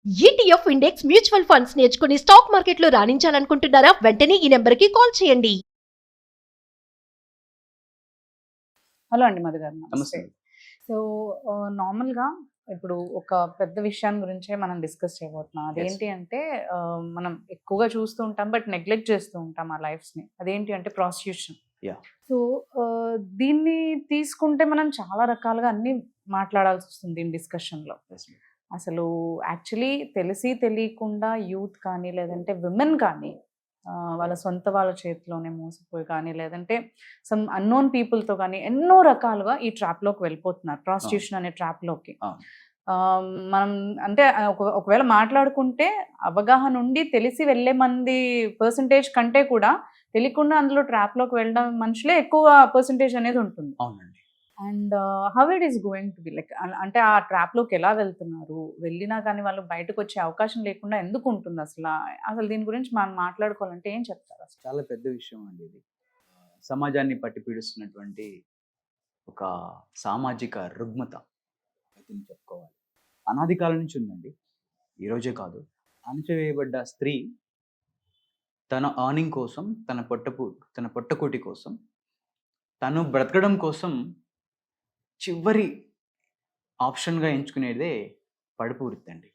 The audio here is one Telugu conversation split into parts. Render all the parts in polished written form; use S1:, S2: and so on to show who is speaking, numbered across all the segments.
S1: ఈటీఎఫ్ ఇండెక్స్ మ్యూచువల్ ఫండ్స్ నేర్చుకుని స్టాక్ మార్కెట్లో రాణించాలనుకుంటున్నారా? వెంటనే ఈ నెంబర్కి కాల్ చేయండి.
S2: హలో అండి మధు గారు,
S3: నమస్తే.
S2: సో నార్మల్గా ఇప్పుడు ఒక పెద్ద విషయం గురించే మనం డిస్కస్ చేయబోతున్నాం. అదేంటి అంటే మనం ఎక్కువగా చూస్తూ ఉంటాం బట్ నెగ్లెక్ట్ చేస్తూ ఉంటాం ఆ లైఫ్స్ని. అదేంటి అంటే ప్రాస్టిట్యూషన్.
S3: Yeah.
S2: సో దీన్ని తీసుకుంటే మనం చాలా రకాలుగా అన్ని మాట్లాడాల్సి వస్తుంది దీని డిస్కషన్లో. అసలు యాక్చువల్లీ తెలిసి తెలియకుండా యూత్ కానీ లేదంటే విమెన్ కానీ వాళ్ళ వాళ్ళ చేతిలోనే మోసపోయి కానీ లేదంటే సమ్ అన్నోన్ పీపుల్తో కానీ ఎన్నో రకాలుగా ఈ ట్రాప్లోకి వెళ్ళిపోతున్నారు, ప్రాస్టిట్యూషన్ అనే ట్రాప్లోకి. మనం అంటే ఒకవేళ మాట్లాడుకుంటే అవగాహన ఉండి తెలిసి వెళ్ళే మంది పర్సంటేజ్ కంటే కూడా తెలియకుండా అందులో ట్రాప్లోకి వెళ్ళడం మనుషులే ఎక్కువ పర్సంటేజ్ అనేది ఉంటుంది.
S3: అవునండి.
S2: And how it is going to be like అంటే ఆ ట్రాప్లోకి ఎలా వెళ్తున్నారు, వెళ్ళినా కానీ వాళ్ళు బయటకు వచ్చే అవకాశం లేకుండా ఎందుకు ఉంటుంది అసలు దీని గురించి మనం మాట్లాడుకోవాలంటే ఏం చెప్తారు? అసలు
S3: చాలా పెద్ద విషయం అండి ఇది. సమాజాన్ని పట్టి పీడిస్తున్నటువంటి ఒక సామాజిక రుగ్మత అయితే చెప్పుకోవాలి. అనాది కాలం నుంచి ఉందండి, ఈరోజే కాదు. అణచివేయబడ్డ స్త్రీ తన ఎర్నింగ్ కోసం, తన పొట్టకూటి కోసం, తను బ్రతకడం కోసం చివరి ఆప్షన్గా ఎంచుకునేదే పడుపు వృత్తి అండి,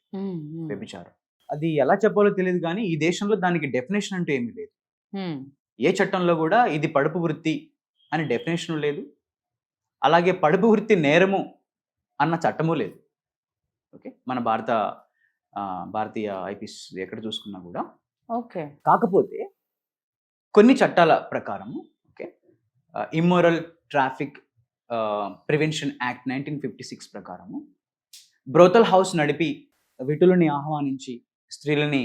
S3: వ్యభిచారం. అది ఎలా చెప్పాలో తెలియదు కానీ ఈ దేశంలో దానికి డెఫినేషన్ అంటూ ఏమీ లేదు. ఏ చట్టంలో కూడా ఇది పడుపు వృత్తి అని డెఫినేషన్ లేదు. అలాగే పడుపు వృత్తి నేరము అన్న చట్టము లేదు. ఓకే, మన భారతీయ ఐపీఎస్ ఎక్కడ చూసుకున్నా కూడా.
S2: ఓకే,
S3: కాకపోతే కొన్ని చట్టాల ప్రకారము, okay, immoral traffic prevention act 1956 ప్రకారము బ్రోతల్ హౌస్ నడిపి విటులని ఆహ్వానించి స్త్రీలని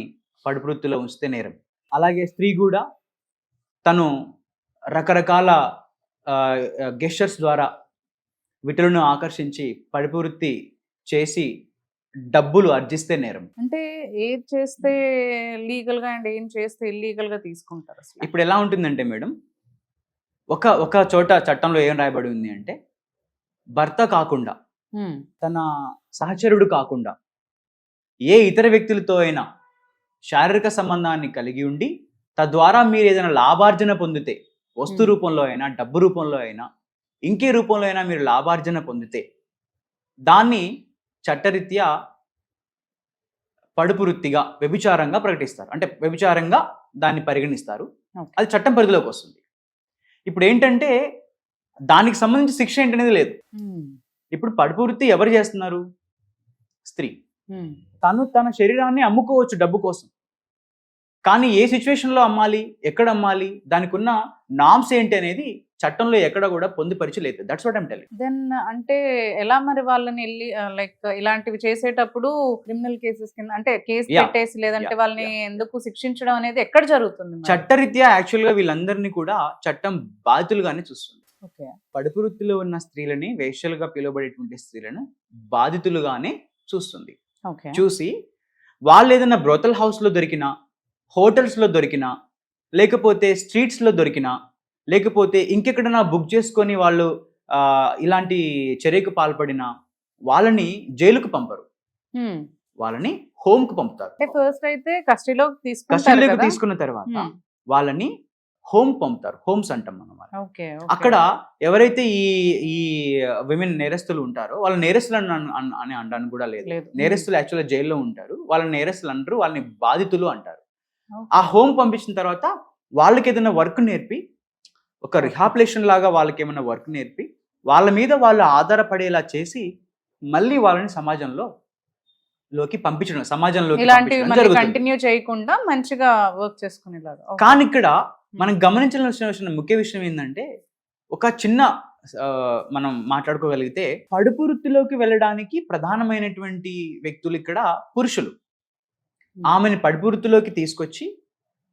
S3: పడుపు వృత్తిలో ఉంచితే నేరం. అలాగే స్త్రీ కూడా తను రకరకాల గెస్చర్స్ ద్వారా విటులను ఆకర్షించి పడుపు వృత్తి చేసి డబ్బులు ఆర్జిస్తే నేరం.
S2: అంటే ఏది చేస్తే లీగల్ గా అండ్ ఏం చేస్తే ఇల్లీగల్ గా తీసుకుంటారు అసలు?
S3: ఇప్పుడు ఎలా ఉంటుందంటే మేడం, ఒక చోట చట్టంలో ఏం రాయబడి ఉంది అంటే, భర్త కాకుండా, తన సహచరుడు కాకుండా ఏ ఇతర వ్యక్తులతో అయినా శారీరక సంబంధాన్ని కలిగి ఉండి తద్వారా మీరు ఏదైనా లాభార్జన పొందితే, వస్తు రూపంలో అయినా, డబ్బు రూపంలో అయినా, ఇంకే రూపంలో అయినా మీరు లాభార్జన పొందితే దాన్ని చట్టరీత్యా పడుపు వృత్తిగా, వ్యభిచారంగా ప్రకటిస్తారు. అంటే వ్యభిచారంగా దాన్ని పరిగణిస్తారు. అది చట్టం పరిధిలోకి వస్తుంది. ఇప్పుడు ఏంటంటే దానికి సంబంధించి శిక్ష ఏంటనేది లేదు. ఇప్పుడు పడుపు వృత్తి ఎవరు చేస్తున్నారు? స్త్రీ. తను తన శరీరాన్ని అమ్ముకోవచ్చు డబ్బు కోసం, కానీ ఏ సిచ్యువేషన్లో అమ్మాలి, ఎక్కడ అమ్మాలి, దానికి ఉన్న నామ్స్ ఏంటి అనేది చట్టంలో ఎక్కడ కూడా పొందుపరిచలేదు. That's what I'm telling.
S2: Then అంటే ఎలా మరి వాళ్ళని వెళ్ళి లైక్ ఇలాంటివి చేసేటప్పుడు క్రిమినల్ కేసెస్ కింద అంటే కేసు పెట్టేసి లేదంటే వాళ్ళని ఎందుకు శిక్షించడం అనేది ఎక్కడ జరుగుతుంది?
S3: చట్టరీత్యా యాక్చువల్గా వీళ్ళందరినీ కూడా చట్టం బాధితులుగానే చూస్తుంది. పడుపు వృత్తిలో ఉన్న స్త్రీలని, వేశ్యలుగా పిలువబడేటువంటి స్త్రీలను బాధితులుగానే చూస్తుంది. చూసి వాళ్ళు ఏదైనా బ్రోతల్ హౌస్లో దొరికినా, హోటల్స్లో దొరికినా, లేకపోతే స్ట్రీట్స్లో దొరికినా, లేకపోతే ఇంకెక్కడైనా బుక్ చేసుకొని వాళ్ళు ఇలాంటి చర్యకు పాల్పడిన వాళ్ళని జైలుకు పంపరు, వాళ్ళని హోమ్కు పంపుతారు.
S2: ఫస్ట్ అయితే కస్టడీలోకి
S3: తీసుకున్న తర్వాత వాళ్ళని హోమ్ పంపుతారు. హోమ్స్ అంటాం మనం. అక్కడ ఎవరైతే ఈ విమెన్ నేరస్తులు ఉంటారో వాళ్ళ నేరస్తులు అని అనడానికి కూడా లేదు. నేరస్తులు యాక్చువల్గా జైల్లో ఉంటారు, వాళ్ళ నేరస్తులు అంటారు, వాళ్ళని బాధితులు అంటారు. ఆ హోమ్ పంపించిన తర్వాత వాళ్ళకి ఏదైనా వర్క్ నేర్పి, ఒక రిహాబిలిటేషన్ లాగా వాళ్ళకి ఏమైనా వర్క్ నేర్పి వాళ్ళ మీద వాళ్ళు ఆధారపడేలా చేసి మళ్ళీ వాళ్ళని సమాజంలోకి పంపించడం, సమాజంలోకి
S2: కంటిన్యూ చేయకుండా మంచిగా వర్క్ చేసుకునేలాగా.
S3: కానీ ఇక్కడ మనం గమనించాల్సిన ముఖ్య విషయం ఏంటంటే, ఒక చిన్న మనం మాట్లాడుకోగలిగితే పడుపు వృత్తిలోకి వెళ్ళడానికి ప్రధానమైనటువంటి వ్యక్తులు ఇక్కడ పురుషులు. ఆమెని పడుపు వృత్తిలోకి తీసుకొచ్చి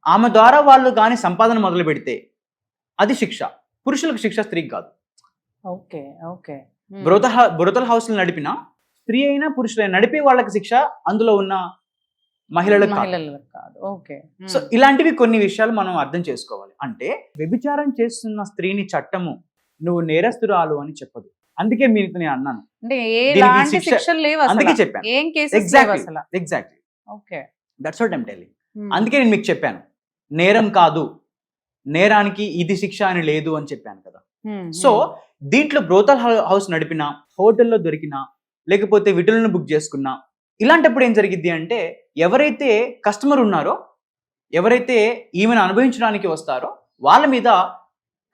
S3: ఆమె ద్వారా వాళ్ళు కానీ సంపాదన మొదలు పెడితే అది శిక్ష. పురుషులకు శిక్ష, స్త్రీకి కాదు. బ్రోతల్ హౌస్ నడిపిన స్త్రీ అయినా పురుషులైనా నడిపే వాళ్ళకి శిక్ష, అందులో ఉన్న మహిళలకు కాదు. సో ఇలాంటివి కొన్ని విషయాలు మనం అర్థం చేసుకోవాలి. అంటే వ్యభిచారం చేస్తున్న స్త్రీని చట్టము నువ్వు నేరస్తురాలు అని చెప్పదు. అందుకే నేను అన్నాను, అందుకే చెప్పాను. Exactly.
S2: Okay.
S3: That's what I'm telling. అందుకే నేను మీకు చెప్పాను, నేరం కాదు, నేరానికి ఇది శిక్ష అని లేదు అని చెప్పాను కదా. సో దీంట్లో బ్రోతల్ హౌస్ నడిపినా, హోటల్లో దొరికినా, లేకపోతే విటులను బుక్ చేసుకున్నా, ఇలాంటప్పుడు ఏం జరిగిద్ది అంటే ఎవరైతే కస్టమర్ ఉన్నారో, ఎవరైతే ఈమెను అనుభవించడానికి వస్తారో వాళ్ళ మీద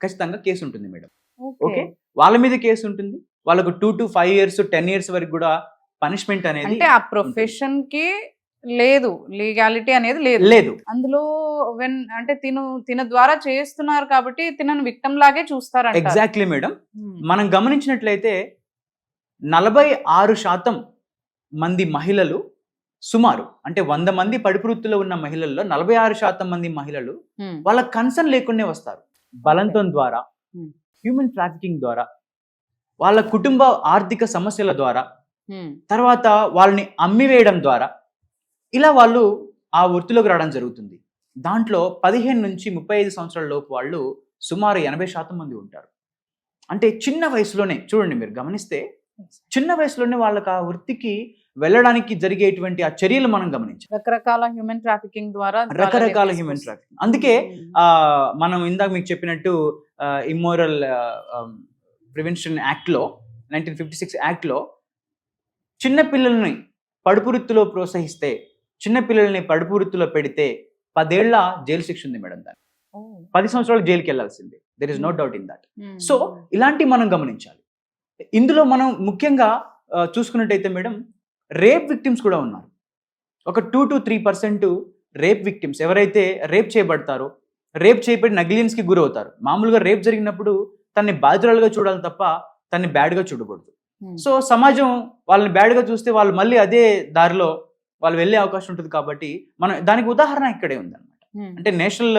S3: ఖచ్చితంగా కేసు ఉంటుంది మేడం. ఓకే, వాళ్ళ మీద కేసు ఉంటుంది. వాళ్ళకు 2 to 5 years 10 years వరకు కూడా పనిష్మెంట్ అనేది
S2: అంటే ఆ ప్రొఫెషన్ కి లేదు, లీగాలిటీ అనేది లేదు.
S3: లేదు.
S2: అందులో అంటే తిన ద్వారా చేస్తున్నారు కాబట్టి తినను విక్టమ్ లాగే చూస్తారు.
S3: Exactly madam. మనం గమనించినట్లయితే 46% మంది మహిళలు, సుమారు అంటే 100 మంది పడుపు వృత్తిలో ఉన్న మహిళల్లో 46% మంది మహిళలు వాళ్ళ కన్సర్న్ లేకుండా వస్తారు. బలవంతం ద్వారా, హ్యూమన్ ట్రాఫికింగ్ ద్వారా, వాళ్ళ కుటుంబ ఆర్థిక సమస్యల ద్వారా, తర్వాత వాళ్ళని అమ్మివేయడం ద్వారా ఇలా వాళ్ళు ఆ వృత్తిలోకి రావడం జరుగుతుంది. దాంట్లో 15 నుంచి 35 సంవత్సరాల లోపు వాళ్ళు సుమారు 80% మంది ఉంటారు. అంటే చిన్న వయసులోనే చూడండి, మీరు గమనిస్తే చిన్న వయసులోనే వాళ్ళకి ఆ వృత్తికి వెళ్ళడానికి జరిగేటువంటి ఆ చర్యలు మనం గమనించాం.
S2: రకరకాల హ్యూమన్ ట్రాఫికింగ్ ద్వారా
S3: రకరకాల హ్యూమన్ ట్రాఫికింగ్. అందుకే మనం ఇందాక మీకు చెప్పినట్టు ఇమ్మోరల్ ప్రివెన్షన్ యాక్ట్లో 1956 యాక్ట్లో చిన్నపిల్లల్ని పడుపు వృత్తిలో ప్రోత్సహిస్తే, చిన్నపిల్లల్ని పడుపు వృత్తిలో పెడితే 10 ఏళ్ల జైలు శిక్ష ఉంది మేడం. దాన్ని 10 సంవత్సరాలు జైలుకి వెళ్ళాల్సిందే. There is no doubt in that. So ఇలాంటివి మనం గమనించాలి. ఇందులో మనం ముఖ్యంగా చూసుకున్నట్టయితే మేడం, రేప్ విక్టిమ్స్ కూడా ఉన్నారు. ఒక 2 to 3% రేప్ విక్టిమ్స్ ఎవరైతే రేప్ చేయబడతారో, రేప్ చేయబడి నెగ్లిజెన్స్కి గురవుతారు. మామూలుగా రేప్ జరిగినప్పుడు తనని బాధితురాలుగా చూడాలి తప్ప తనని బ్యాడ్గా చూడకూడదు. సో సమాజం వాళ్ళని బ్యాడ్గా చూస్తే వాళ్ళు మళ్ళీ అదే దారిలో వాళ్ళు వెళ్ళే అవకాశం ఉంటుంది. కాబట్టి మనం దానికి ఉదాహరణ ఇక్కడే ఉందన్నమాట. అంటే నేషనల్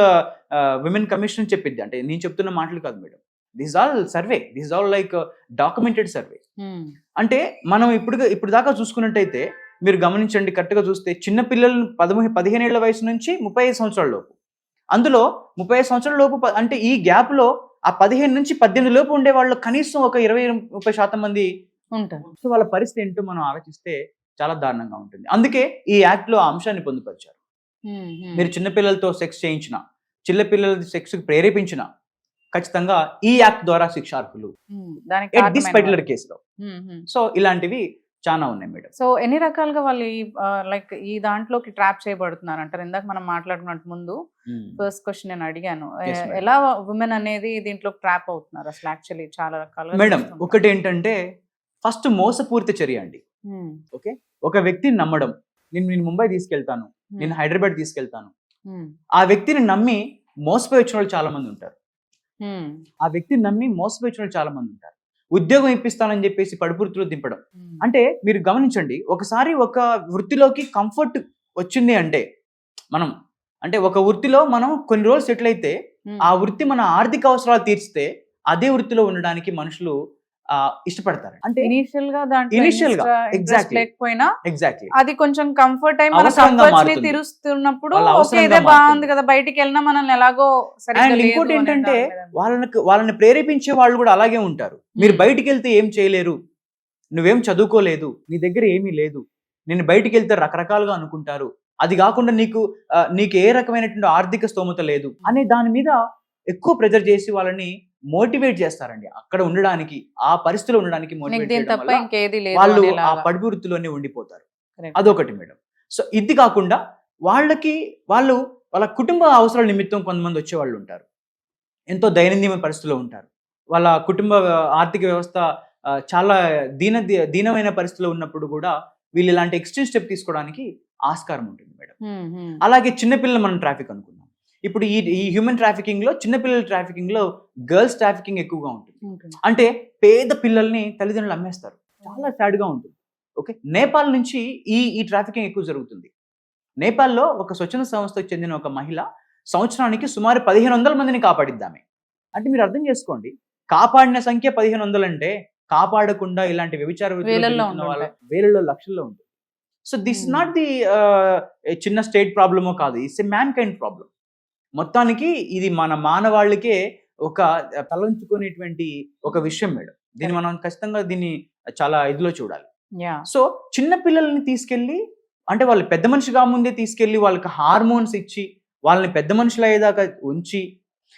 S3: విమెన్ కమిషన్ చెప్పిద్ది. అంటే నేను చెప్తున్న మాటలు కాదు madam, this all survey, this all like documented survey. అంటే మనం ఇప్పుడు దాకా చూసుకున్నట్టయితే మీరు గమనించండి, కరెక్ట్గా చూస్తే చిన్నపిల్లలు 15 ఏళ్ల వయసు నుంచి 35 సంవత్సరాల లోపు, అందులో 35 సంవత్సరాల లోపు అంటే ఈ గ్యాప్లో ఆ 15 నుంచి 18 లోపు ఉండే వాళ్ళు కనీసం ఒక 20-30% మంది ఉంటారు. సో వాళ్ళ పరిస్థితి ఏంటో మనం ఆలోచిస్తే చాలా దారుణంగా ఉంటుంది. అందుకే ఈ యాక్ట్లో ఆ అంశాన్ని పొందుపరిచారు. మీరు చిన్నపిల్లలతో సెక్స్ చేయించిన, చిన్నపిల్లల సెక్స్ ప్రేరేపించిన ఖచ్చితంగా ఈ యాక్ట్ ద్వారా శిక్షార్హులు దిస్ పర్టికులర్ కేసులో. సో ఇలాంటివి చాలా ఉన్నాయి మేడం.
S2: సో ఎన్ని రకాలుగా వాళ్ళు లైక్ ఈ దాంట్లోకి ట్రాప్ చేయబడుతున్నారు అంటారు? ఇందాక మనం మాట్లాడుకున్నట్టు ముందు ఫస్ట్ క్వశ్చన్ నేను అడిగాను, ఎలా ఉమెన్ అనేది దీంట్లో ట్రాప్ అవుతున్నారు అసలు? యాక్చువల్లీ చాలా రకాలుగా
S3: మేడం. ఒకటి ఏంటంటే ఫస్ట్ మోసపూరిత చర్య అండి. ఓకే, ఒక వ్యక్తిని నమ్మడం, నేను ముంబై తీసుకెళ్తాను, నేను హైదరాబాద్ తీసుకెళ్తాను, ఆ వ్యక్తిని నమ్మి మోసపోయి వచ్చిన వాళ్ళు చాలా మంది ఉంటారు. ఆ వ్యక్తిని నమ్మి మోసపోయి వచ్చిన వాళ్ళు చాలా మంది ఉంటారు. ఉద్యోగం ఇప్పిస్తానని చెప్పేసి పడుపు వృత్తిలో దింపడం. అంటే మీరు గమనించండి, ఒకసారి ఒక వృత్తిలోకి కంఫర్ట్ వచ్చింది అంటే మనం, అంటే ఒక వృత్తిలో మనం కొన్ని రోజులు సెటిల్ అయితే ఆ వృత్తి మన ఆర్థిక అవసరాలు తీర్చితే అదే వృత్తిలో ఉండడానికి మనుషులు ఇష్టపడతారు. అంటే ఇనిషియల్ గా
S2: లేకపోయినా
S3: ఎగ్జాక్ట్లీ
S2: అది కొంచెం కంఫర్ట్ అయి మన కంఫర్ట్స్ ని తీరుస్తున్నప్పుడు ఓకే ఇదే బాగుంది కదా, బయటికి వెళ్ళినా మనల్ని ఎలాగో.
S3: అండ్ ఇంకోటి ఏంటంటే వాళ్ళని ప్రేరేపించే వాళ్ళు కూడా అలాగే ఉంటారు. మీరు బయటికి వెళ్తే ఏం చేయలేరు, నువ్వేం చదువుకోలేదు, నీ దగ్గర ఏమీ లేదు, నేను బయటికి వెళ్తే రకరకాలుగా అనుకుంటారు, అది కాకుండా నీకు ఏ రకమైనటువంటి ఆర్థిక స్తోమత లేదు అనే దాని మీద ఎక్కువ ప్రెజర్ చేసి వాళ్ళని మోటివేట్ చేస్తారండి. అక్కడ ఉండడానికి, ఆ పరిస్థితిలో ఉండడానికి వాళ్ళు ఆ పడుపు వృత్తిలోనే ఉండిపోతారు. అదొకటి మేడం. సో ఇది కాకుండా వాళ్ళ కుటుంబ అవసరాల నిమిత్తం కొంతమంది వచ్చే వాళ్ళు ఉంటారు. ఎంతో దైనందిన పరిస్థితిలో ఉంటారు. వాళ్ళ కుటుంబ ఆర్థిక వ్యవస్థ చాలా దీనమైన పరిస్థితిలో ఉన్నప్పుడు కూడా వీళ్ళు ఇలాంటి ఎక్స్ట్రీమ్ స్టెప్ తీసుకోవడానికి ఆస్కారం ఉంటుంది మేడం. అలాగే చిన్నపిల్లలు మనం ట్రాఫిక్ అనుకున్నాం. ఇప్పుడు ఈ హ్యూమన్ ట్రాఫికింగ్ లో, చిన్నపిల్లల ట్రాఫికింగ్ లో గర్ల్స్ ట్రాఫికింగ్ ఎక్కువగా ఉంటుంది. అంటే పేద పిల్లల్ని తల్లిదండ్రులు అమ్మేస్తారు. చాలా సాడ్ గా ఉంటుంది. ఓకే, నేపాల్ నుంచి ఈ ట్రాఫికింగ్ ఎక్కువ జరుగుతుంది. నేపాల్లో ఒక స్వచ్ఛంద సంస్థకు చెందిన ఒక మహిళ సంవత్సరానికి సుమారు 1500 మందిని కాపాడిద్దామే. అంటే మీరు అర్థం చేసుకోండి, కాపాడిన సంఖ్య 1500 అంటే కాపాడకుండా ఇలాంటి వ్యభిచార వేలలో లక్షల్లో ఉంటుంది. సో దిస్ నాట్ ది చిన్న స్టేట్ ప్రాబ్లమో కాదు, it's a man kind problem. మొత్తానికి ఇది మన మానవాళికే ఒక తలంచుకునేటువంటి ఒక విషయం మేడం. దీన్ని మనం ఖచ్చితంగా దీన్ని చాలా ఇదిలో చూడాలి. సో చిన్న పిల్లల్ని తీసుకెళ్లి అంటే వాళ్ళు పెద్ద మనిషిగా ముందే తీసుకెళ్లి వాళ్ళకి హార్మోన్స్ ఇచ్చి వాళ్ళని పెద్ద మనుషులు అయ్యేదాకా ఉంచి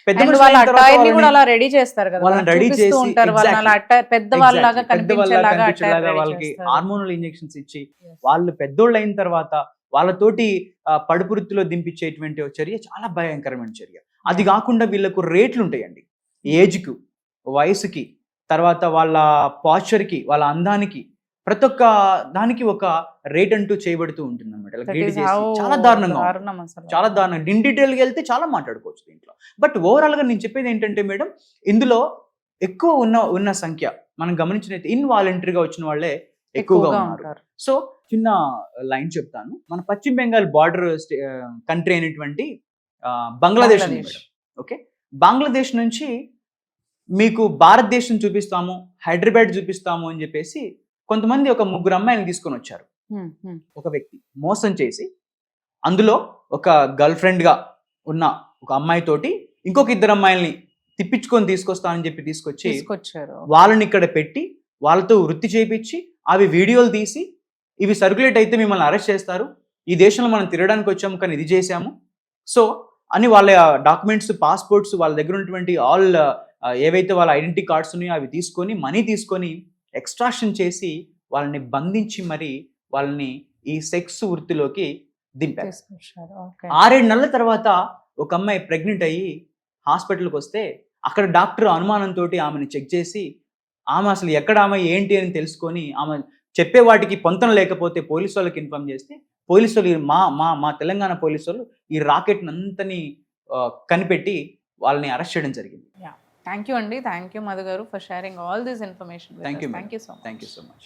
S3: పెద్ద
S2: And
S3: మనుషులు
S2: వాళ్ళ
S3: అయిన తర్వాత
S2: attire ని
S3: వాళ్ళని-
S2: కూడా అలా రెడీ చేస్తారు కదా,
S3: వాళ్ళని రెడీ
S2: చూపిస్తూ
S3: చేసి
S2: ఉంటారు వాళ్ళని అలా పెద్దవాళ్ళలాగా
S3: పెద్దవాళ్ళగా
S2: కనిపించేలాగా attire
S3: వాళ్ళకి
S2: ready చేస్తారు.
S3: హార్మోనల్ ఇంజెక్షన్స్ ఇచ్చి వాళ్ళు పెద్దోళ్ళు అయిన తర్వాత వాళ్ళతోటి పడుపు వృత్తిలో దింపించేటువంటి ఒక చర్య చాలా భయంకరమైన చర్య. అది కాకుండా వీళ్ళకు రేట్లు ఉంటాయండి, ఏజ్కు, వయసుకి, తర్వాత వాళ్ళ పాస్చర్కి, వాళ్ళ అందానికి, ప్రతి ఒక్క దానికి ఒక రేట్ అంటూ చేయబడుతూ ఉంటుంది అనమాట.
S2: That is how
S3: చాలా దారుణంగా ఉంటుంది.
S2: దారుణం అసలు.
S3: చాలా దారుణంగా ఇన్ డీటెయిల్గా వెళ్తే చాలా మాట్లాడుకోవచ్చు దీంట్లో. బట్ ఓవరాల్గా నేను చెప్పేది ఏంటంటే మేడం, ఇందులో ఎక్కువ ఉన్న సంఖ్య మనం గమనించినైతే ఇన్వాలంటరీగా వచ్చిన వాళ్ళే ఎక్కువగా ఉన్నారు.
S2: ఉంటారు.
S3: సో చిన్న లైన్ చెప్తాను. మన పశ్చిమ బెంగాల్ బార్డర్ కంట్రీ అయినటువంటి బంగ్లాదేశ్ ఉంది మేడం. ఓకే, బంగ్లాదేశ్ నుంచి మీకు భారతదేశం చూపిస్తాము, హైదరాబాద్ చూపిస్తాము అని చెప్పేసి కొంతమంది ఒక 3 అమ్మాయిలను తీసుకొని వచ్చారు. ఒక వ్యక్తి మోసం చేసి అందులో ఒక గర్ల్ ఫ్రెండ్గా ఉన్న ఒక అమ్మాయితోటి ఇంకొక 2 అమ్మాయిల్ని తిప్పించుకొని తీసుకొస్తానని చెప్పి
S2: తీసుకొచ్చారు.
S3: వాళ్ళని ఇక్కడ పెట్టి వాళ్ళతో వృత్తి చేయించి అవి వీడియోలు తీసి ఇవి సర్క్యులేట్ అయితే మిమ్మల్ని అరెస్ట్ చేస్తారు, ఈ దేశంలో మనం తిరగడానికి వచ్చాము కానీ ఇది చేశాము సో అని వాళ్ళ డాక్యుమెంట్స్, పాస్పోర్ట్స్, వాళ్ళ దగ్గర ఉన్నటువంటి ఆల్ ఏవైతే వాళ్ళ ఐడెంటిటీ కార్డ్స్ ఉన్నాయో అవి తీసుకొని మనీ తీసుకొని ఎక్స్ట్రాక్షన్ చేసి వాళ్ళని బంధించి మరి వాళ్ళని ఈ సెక్స్ వృత్తిలోకి దింపారు. 6-7 నెలల తర్వాత ఒక అమ్మాయి ప్రెగ్నెంట్ అయ్యి హాస్పిటల్కి వస్తే అక్కడ డాక్టర్ అనుమానంతో ఆమెను చెక్ చేసి ఆమె అసలు ఎక్కడ ఆమె ఏంటి అని తెలుసుకొని ఆమె చెప్పే వాటికి పొంతన లేకపోతే పోలీసు వాళ్ళకి ఇన్ఫార్మ్ చేస్తే పోలీసు వాళ్ళు మా తెలంగాణ పోలీసు వాళ్ళు ఈ రాకెట్ అంతని కనిపెట్టి వాళ్ళని అరెస్ట్ చేయడం జరిగింది.
S2: థ్యాంక్ యూ అండి, థ్యాంక్ యూ మధు గారు for sharing all this information.
S3: Thank you
S2: thank you so much.
S3: Thank you so much.